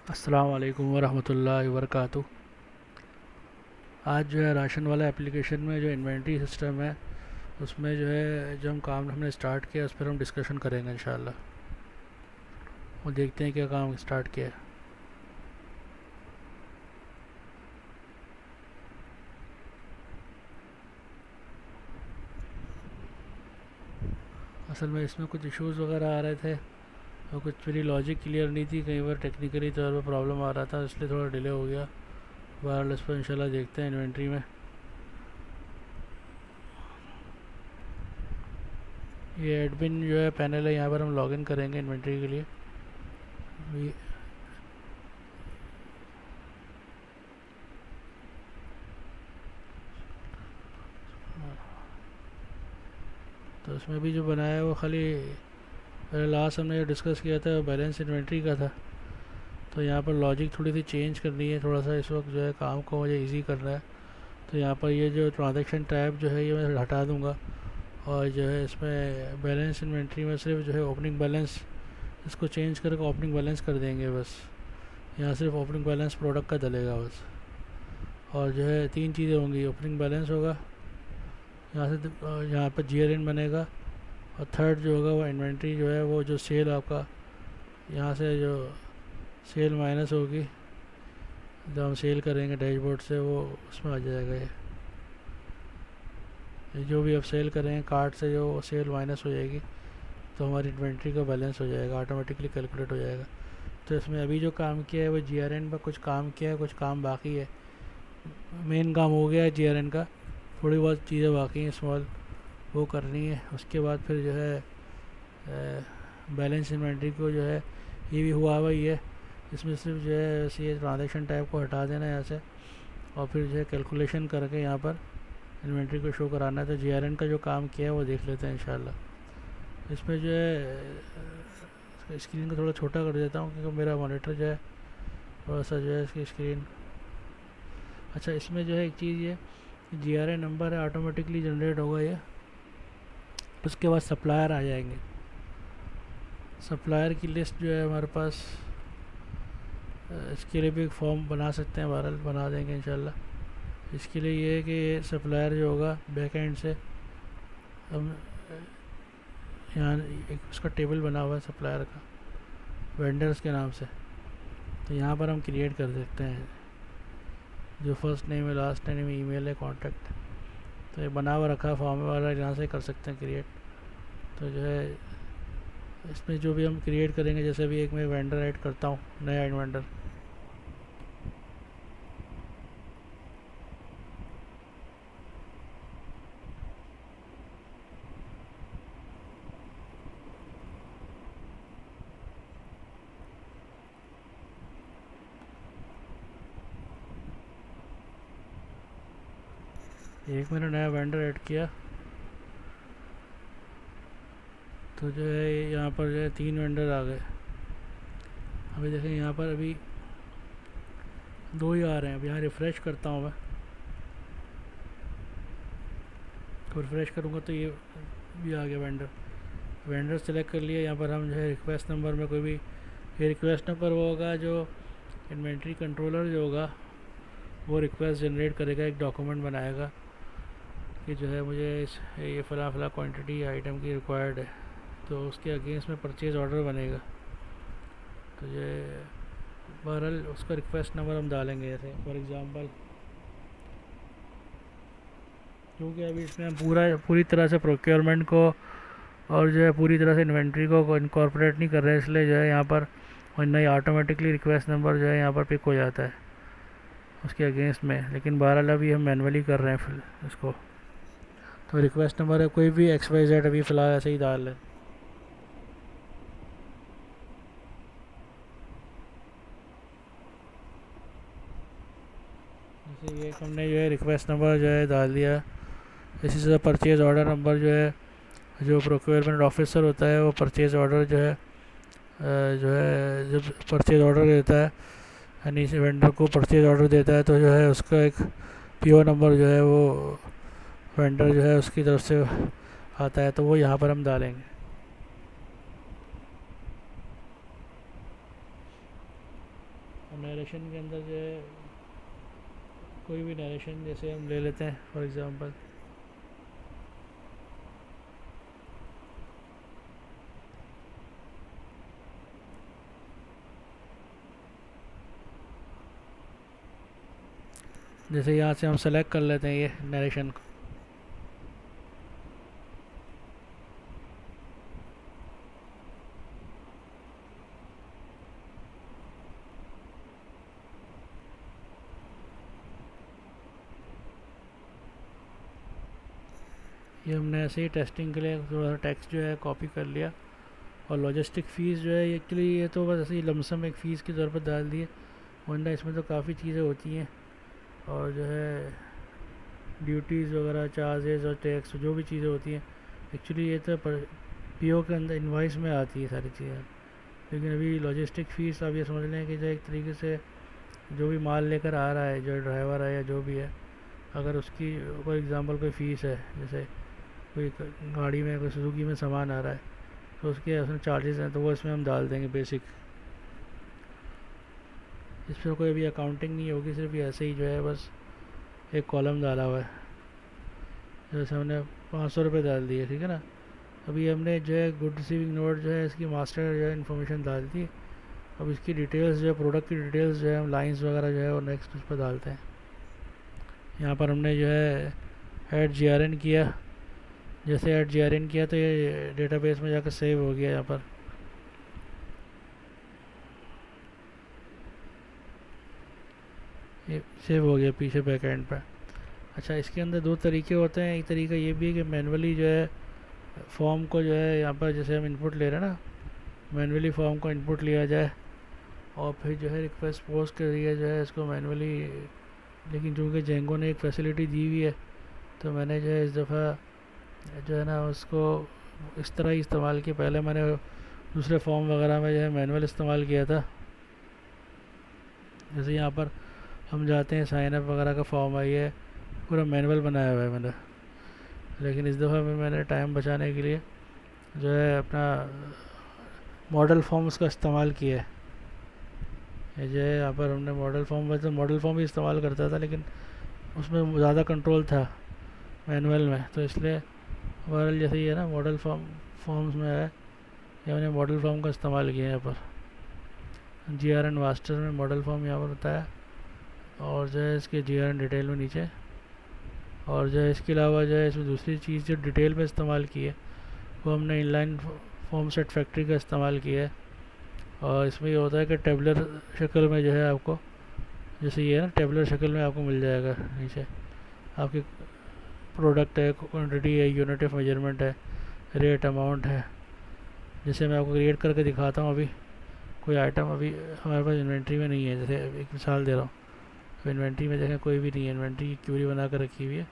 अस्सलाम वालेकुम वरहमतुल्लाहि वबरकातुहू। आज जो है राशन वाला एप्लीकेशन में जो इन्वेंट्री सिस्टम है उसमें जो है जो हम काम हमने स्टार्ट किया उस पर हम डिस्कशन करेंगे इंशाल्लाह। और देखते हैं क्या काम स्टार्ट किया है। असल में इसमें कुछ इश्यूज़ वगैरह आ रहे थे और कुछ मेरी लॉजिक क्लियर नहीं थी, कई बार टेक्निकली तौर पर प्रॉब्लम आ रहा था, इसलिए थोड़ा डिले हो गया। बहरहाल इस पर इंशाल्लाह देखते हैं इन्वेंट्री में। ये एडमिन जो है पैनल है, यहाँ पर हम लॉगिन करेंगे इन्वेंट्री के लिए। तो इसमें भी जो बनाया है वो खाली लास्ट हमने जो डिस्कस किया था बैलेंस इन्वेंट्री का था। तो यहाँ पर लॉजिक थोड़ी सी चेंज करनी है, थोड़ा सा इस वक्त जो है काम को मुझे इजी करना है। तो यहाँ पर ये जो ट्रांजैक्शन टैब जो है ये मैं हटा दूँगा और जो है इसमें बैलेंस इन्वेंट्री में सिर्फ जो है ओपनिंग बैलेंस इसको चेंज करके ओपनिंग बैलेंस कर देंगे बस। यहाँ सिर्फ ओपनिंग बैलेंस प्रोडक्ट का डलेगा बस। और जो है तीन चीज़ें होंगी, ओपनिंग बैलेंस होगा, यहाँ से यहाँ पर GRN बनेगा, और थर्ड जो होगा वो इन्वेंट्री जो है वो जो सेल आपका यहाँ से जो सेल माइनस होगी, जब हम सेल करेंगे डैशबोर्ड से वो उसमें आ जाएगा। ये जो भी आप सेल करेंगे कार्ड से जो सेल माइनस हो जाएगी तो हमारी इन्वेंट्री का बैलेंस हो जाएगा, ऑटोमेटिकली कैलकुलेट हो जाएगा। तो इसमें अभी जो काम किया है वो GRN पर कुछ काम किया है, कुछ काम बाकी है। मेन काम हो गया है GRN का, थोड़ी बहुत चीज़ें बाकी हैं स्मॉल, वो करनी है। उसके बाद फिर जो है बैलेंस इन्वेंट्री को जो है ये भी हुआ हुआ ही है, इसमें सिर्फ जो है ये ट्रांजैक्शन टाइप को हटा देना है यहाँ से, और फिर जो है कैलकुलेशन करके यहाँ पर इन्वेंट्री को शो कराना है। तो GRN का जो काम किया है वो देख लेते हैं इंशाल्लाह। इसमें जो है स्क्रीन को थोड़ा छोटा कर देता हूँ क्योंकि मेरा मॉनिटर जो है थोड़ा सा जो है इसकी स्क्रीन। अच्छा, इसमें जो है एक चीज़ ये GRN नंबर है ऑटोमेटिकली जनरेट होगा ये। उसके बाद सप्लायर आ जाएंगे, सप्लायर की लिस्ट जो है हमारे पास, इसके लिए भी एक फॉर्म बना सकते हैं, बहरहाल बना देंगे इंशाल्लाह। इसके लिए ये है कि ये सप्लायर जो होगा बैक एंड से हम यहाँ एक उसका टेबल बना हुआ है सप्लायर का वेंडर्स के नाम से, तो यहाँ पर हम क्रिएट कर सकते हैं जो फर्स्ट नेम है, लास्ट नेम है, ईमेल है, कॉन्टैक्ट। तो ये बना हुआ रखा फॉर्म वाला, यहाँ से कर सकते हैं क्रिएट। तो जो है इसमें जो भी हम क्रिएट करेंगे, जैसे भी एक मैं वेंडर ऐड करता हूँ, नया वेंडर, एक मैंने नया वेंडर ऐड किया। तो जो है यहाँ पर जो है 3 वेंडर आ गए। अभी देखें यहाँ पर अभी 2 ही आ रहे हैं। अब यहाँ रिफ़्रेश करता हूँ मैं, तो रिफ़्रेश करूँगा तो ये भी आ गया वेंडर सेलेक्ट कर लिया। यहाँ पर हम जो है रिक्वेस्ट नंबर में कोई भी, ये रिक्वेस्ट नंबर वो होगा जो इन्वेंट्री कंट्रोलर जो होगा वो रिक्वेस्ट जनरेट करेगा, एक डॉक्यूमेंट बनाएगा कि जो है मुझे ये फ़लाँ क्वांटिटी आइटम की रिक्वायर्ड है, तो उसके अगेंस्ट में परचेज़ ऑर्डर बनेगा। तो ये बहरहाल उसका रिक्वेस्ट नंबर हम डालेंगे, जैसे फॉर एग्ज़ाम्पल, क्योंकि अभी इसमें हम पूरी तरह से प्रोक्योरमेंट को और जो है पूरी तरह से इन्वेंट्री को इनकॉर्पोरेट नहीं कर रहे हैं, इसलिए जो है यहाँ पर और नहीं ऑटोमेटिकली रिक्वेस्ट नंबर जो है यहाँ पर पिक हो जाता है उसके अगेंस्ट में। लेकिन बहरहाल अभी हम मैनुअली कर रहे हैं फिर इसको। तो रिक्वेस्ट नंबर है कोई भी XYZ अभी फ़िलहाल ऐसे ही डाल लें। जैसे ये हमने जो है रिक्वेस्ट नंबर जो है डाल दिया। इसी तरह परचेज़ ऑर्डर नंबर जो है, जो प्रोक्योरमेंट ऑफिसर होता है वो परचेज़ ऑर्डर जो है जब परचेज़ ऑर्डर देता है, यानी वेंडर को परचेज़ ऑर्डर देता है, तो जो है उसका एक PO नंबर जो है वो वेंडर जो है उसकी तरफ से आता है, तो वो यहाँ पर हम डालेंगे। नरेशन के अंदर जो है कोई भी नरेशन जैसे हम ले लेते हैं फॉर एग्ज़ाम्पल, जैसे यहाँ से हम सेलेक्ट कर लेते हैं ये नरेशन को। ये हमने ऐसे ही टेस्टिंग के लिए थोड़ा सा टेक्स्ट जो है कॉपी कर लिया। और लॉजिस्टिक फ़ीस जो है एक्चुअली ये तो बस ऐसे ही लमसम एक फ़ीस के तौर पर डाल दिए, वरना इसमें तो काफ़ी चीज़ें होती हैं और जो है ड्यूटीज़ वगैरह चार्जेस और टैक्स जो भी चीज़ें होती हैं एक्चुअली ये तो पीओ के अंदर इनवाइस में आती है सारी चीज़ें। लेकिन अभी लॉजिस्टिक फ़ीस आप ये समझ लें कि जो एक तरीके से जो भी माल लेकर आ रहा है, जो ड्राइवर है या जो भी है, अगर उसकी फॉर एग्ज़ाम्पल कोई फ़ीस है, जैसे कोई गाड़ी में कोई सुजुकी में सामान आ रहा है तो उसके उसमें चार्जेस हैं तो वो इसमें हम डाल देंगे बेसिक। इसमें कोई भी अकाउंटिंग नहीं होगी, सिर्फ ये ऐसे ही जो है बस एक कॉलम डाला हुआ है। जैसे हमने 500 रुपये डाल दिए, ठीक है ना। अभी हमने जो है गुड रिसीविंग नोट जो है इसकी मास्टर जो है इन्फॉर्मेशन डाल दी। अब इसकी डिटेल्स जो है प्रोडक्ट की डिटेल्स जो है हम लाइंस वगैरह जो है वो नेक्स्ट उस पर डालते हैं। यहाँ पर हमने जो है ऐड GRN किया। जैसे ऐड GRN किया तो ये डेटाबेस में जाकर सेव हो गया। यहाँ पर ये सेव हो गया पीछे बैक एंड पर। अच्छा, इसके अंदर दो तरीके होते हैं। एक तरीका ये भी है कि मैनुअली जो है फॉर्म को जो है यहाँ पर जैसे हम इनपुट ले रहे हैं ना, मैनुअली फॉर्म को इनपुट लिया जाए और फिर जो है रिक्वेस्ट पोस्ट कर दिया जो है इसको मैनुअली। लेकिन चूँकि जेंगो ने एक फैसिलिटी दी हुई है तो मैंने जो है इस दफ़ा जो है ना उसको इस तरह ही इस्तेमाल किया। पहले मैंने दूसरे फॉर्म वगैरह में जो है मैनुअल इस्तेमाल किया था। जैसे यहाँ पर हम जाते हैं साइन अप वगैरह का फॉर्म आई है, पूरा मैनुअल बनाया हुआ है मैंने। लेकिन इस दफ़ा में मैंने टाइम बचाने के लिए जो है अपना मॉडल फॉर्म्स का इस्तेमाल किया है। ये जो है यहाँ पर हमने मॉडल फॉर्म, वैसे मॉडल फॉर्म ही इस्तेमाल करता था लेकिन उसमें ज़्यादा कंट्रोल था मैनुअल में, तो इसलिए ओवरऑल जैसे ही है ना मॉडल फॉर्म्स में है, ये मैंने मॉडल फॉर्म का इस्तेमाल किया है। यहाँ पर GRN मास्टर में मॉडल फॉर्म यहाँ पर होता है और जो है इसके GRN डिटेल में नीचे। और जो है इसके अलावा जो है इसमें दूसरी चीज़ जो डिटेल में इस्तेमाल की है वो हमने इनलाइन फॉर्म सेट फैक्ट्री का इस्तेमाल किया है। और इसमें ये होता है कि टेबलर शक्ल में जो है आपको, जैसे ये है ना टेबलर शक्ल में आपको मिल जाएगा नीचे आपके प्रोडक्ट है, क्वांटिटी है, यूनिट ऑफ मेजरमेंट है, रेट अमाउंट है। जैसे मैं आपको क्रिएट करके दिखाता हूँ। अभी कोई आइटम अभी हमारे पास इन्वेंट्री में नहीं है, जैसे एक मिसाल दे रहा हूँ। तो इन्वेंट्री में देखें कोई भी नहीं है, इन्वेंट्री की क्यूरी बना कर रखी हुई है,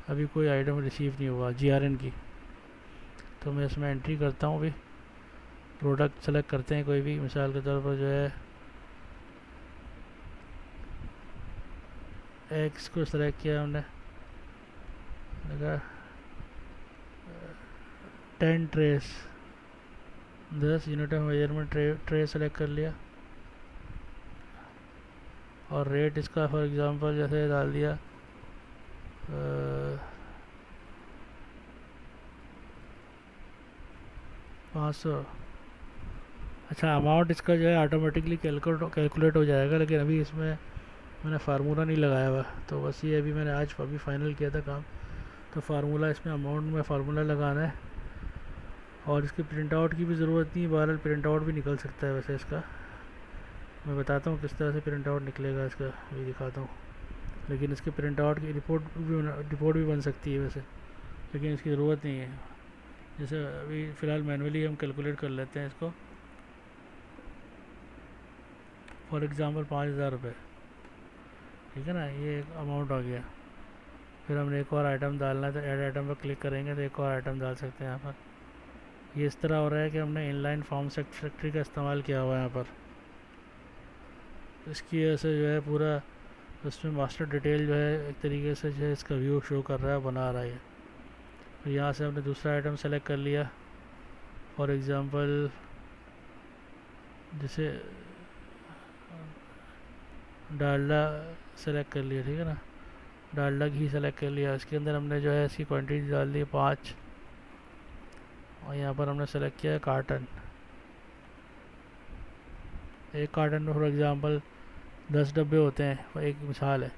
अभी कोई आइटम रिसीव नहीं हुआ GRN की। तो मैं इसमें एंट्री करता हूँ। अभी प्रोडक्ट सेलेक्ट करते हैं कोई भी, मिसाल के तौर पर जो है एक्स को सेलेक्ट किया हमने, लगा 10 trace, 10 unit of measurement tray select कर लिया। और रेट इसका फॉर एग्जांपल जैसे डाल दिया 500। अच्छा, अमाउंट इसका जो है ऑटोमेटिकली कैलकुलेट हो जाएगा, लेकिन अभी इसमें मैंने फार्मूला नहीं लगाया हुआ। तो बस ये अभी मैंने आज अभी फाइनल किया था काम, तो फार्मूला इसमें अमाउंट में फार्मूला लगाना है। और इसके प्रिंट आउट की भी ज़रूरत नहीं, बहरहाल प्रिंट आउट भी निकल सकता है। वैसे इसका मैं बताता हूँ किस तरह से प्रिंट आउट निकलेगा, इसका भी दिखाता हूँ। लेकिन इसके प्रिंट आउट की रिपोर्ट भी बन सकती है वैसे, लेकिन इसकी ज़रूरत नहीं है। जैसे अभी फ़िलहाल मैनुअली हम कैलकुलेट कर लेते हैं इसको। फॉर एग्ज़ाम्पल 5000 रुपये, ठीक है ना, ये एक अमाउंट आ गया। फिर हमने एक और आइटम डालना है तो ऐड आइटम पर क्लिक करेंगे तो एक और आइटम डाल सकते हैं। यहाँ पर ये इस तरह हो रहा है कि हमने इनलाइन फॉर्म फैक्ट्री का इस्तेमाल किया हुआ है यहाँ पर। इसकी वजह से जो है पूरा उसमें मास्टर डिटेल जो है एक तरीके से जो है इसका व्यू शो कर रहा है, बना रहा है। फिर यहाँ से हमने दूसरा आइटम सेलेक्ट कर लिया। फॉर एग्ज़ाम्पल जैसे डालडा सेलेक्ट कर लिया, ठीक है ना, डालडा घी सेलेक्ट कर लिया। इसके अंदर हमने जो है इसकी क्वांटिटी डाल दी 5, और यहाँ पर हमने सेलेक्ट किया है कार्टन। एक कार्टन में फॉर एग्ज़ाम्पल 10 डब्बे होते हैं, वो एक मिसाल है।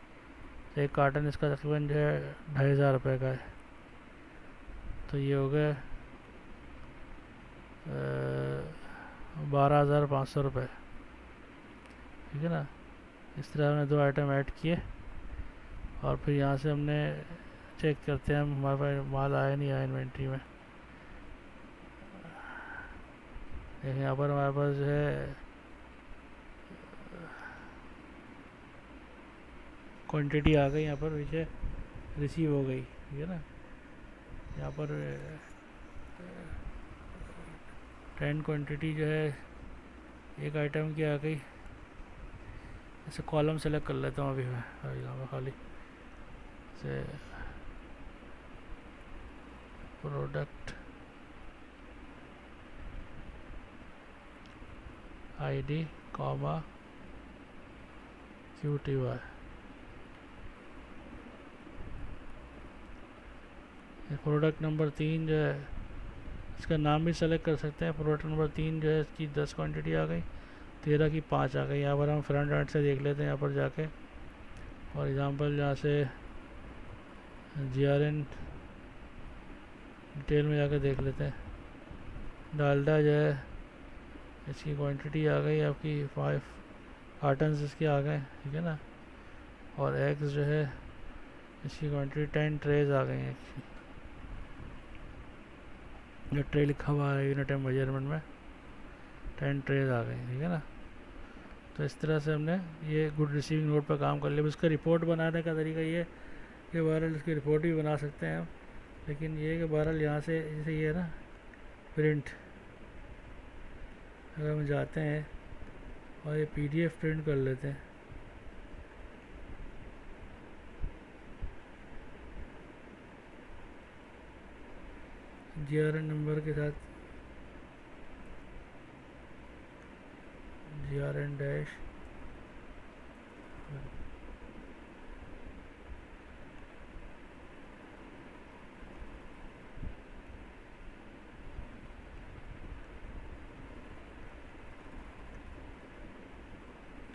एक कार्टन इसका तकरीबन जो है 2500 का है, तो ये हो गए 12,500 ठीक है ना। इस तरह हमने 2 आइटम ऐड किए, और फिर यहाँ से हमने चेक करते हैं हमारे पास माल आया नहीं आया इन्वेंट्री में। यहाँ पर हमारे पास जो है क्वांटिटी आ गई, यहाँ पर नीचे रिसीव हो गई, ठीक है ना। यहाँ पर 10 क्वांटिटी जो है एक आइटम की आ गई। ऐसे कॉलम सेलेक्ट कर लेता हूँ अभी मैं, यहाँ पर खाली से product ID comma QTY। Product number 3 जो है इसका नाम भी सेलेक्ट कर सकते हैं। प्रोडक्ट नंबर 3 जो है इसकी 10 क्वांटिटी आ गई, 13 की 5 आ गई। यहाँ पर हम फ्रंट एंड से देख लेते हैं, यहाँ पर जाके फॉर एग्ज़ाम्पल यहाँ से GRN डिटेल में जाकर देख लेते हैं। डालडा जो है इसकी क्वांटिटी आ गई आपकी 5 कार्टन्स इसके आ गए, ठीक है ना। और एग्स जो है इसकी क्वांटिटी 10 ट्रेज आ गई हैं। जो ट्रे लिखा हुआ है यूनिट एंड मेजरमेंट में 10 ट्रेज आ गई, ठीक है ना। तो इस तरह से हमने ये गुड रिसीविंग नोट पर काम कर लिया। उसका रिपोर्ट बनाने का तरीका ये कि बहरहाल इसकी रिपोर्ट भी बना सकते हैं हम, लेकिन ये कि बहरहाल यहाँ से जैसे ये है ना प्रिंट, अगर हम जाते हैं और ये PDF प्रिंट कर लेते हैं, GRN नंबर के साथ GRN डैश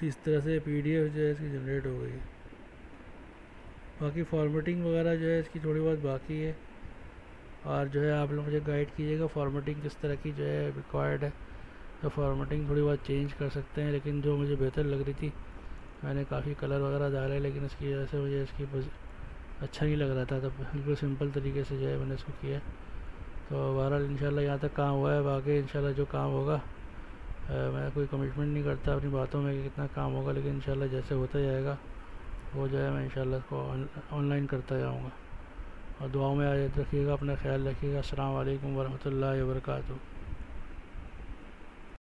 इस तरह से PDF जो है इसकी जनरेट हो गई है। बाकी फॉर्मेटिंग वगैरह जो है इसकी थोड़ी बहुत बाकी है, और जो है आप लोग मुझे गाइड कीजिएगा फॉर्मेटिंग किस तरह की जो है रिक्वायर्ड है। तो फॉर्मेटिंग थोड़ी बहुत चेंज कर सकते हैं, लेकिन जो मुझे बेहतर लग रही थी मैंने काफ़ी कलर वगैरह डाले, लेकिन इसकी वजह से मुझे इसकी अच्छा नहीं लग रहा था, तो बिल्कुल सिंपल तरीके से जो है मैंने इसको किया। तो बहरहाल इंशाल्लाह यहाँ तक काम हुआ है, बाकी इंशाल्लाह जो काम होगा मैं कोई कमिटमेंट नहीं करता अपनी बातों में कि कितना काम होगा, लेकिन इंशाल्लाह जैसे होता जाएगा वो जो है मैं इंशाल्लाह इसको ऑनलाइन करता जाऊँगा। और दुआओं में याद रखिएगा, अपना ख्याल रखिएगा। अस्सलाम वालेकुम वरहमतुल्लाहि वबरकातुहू।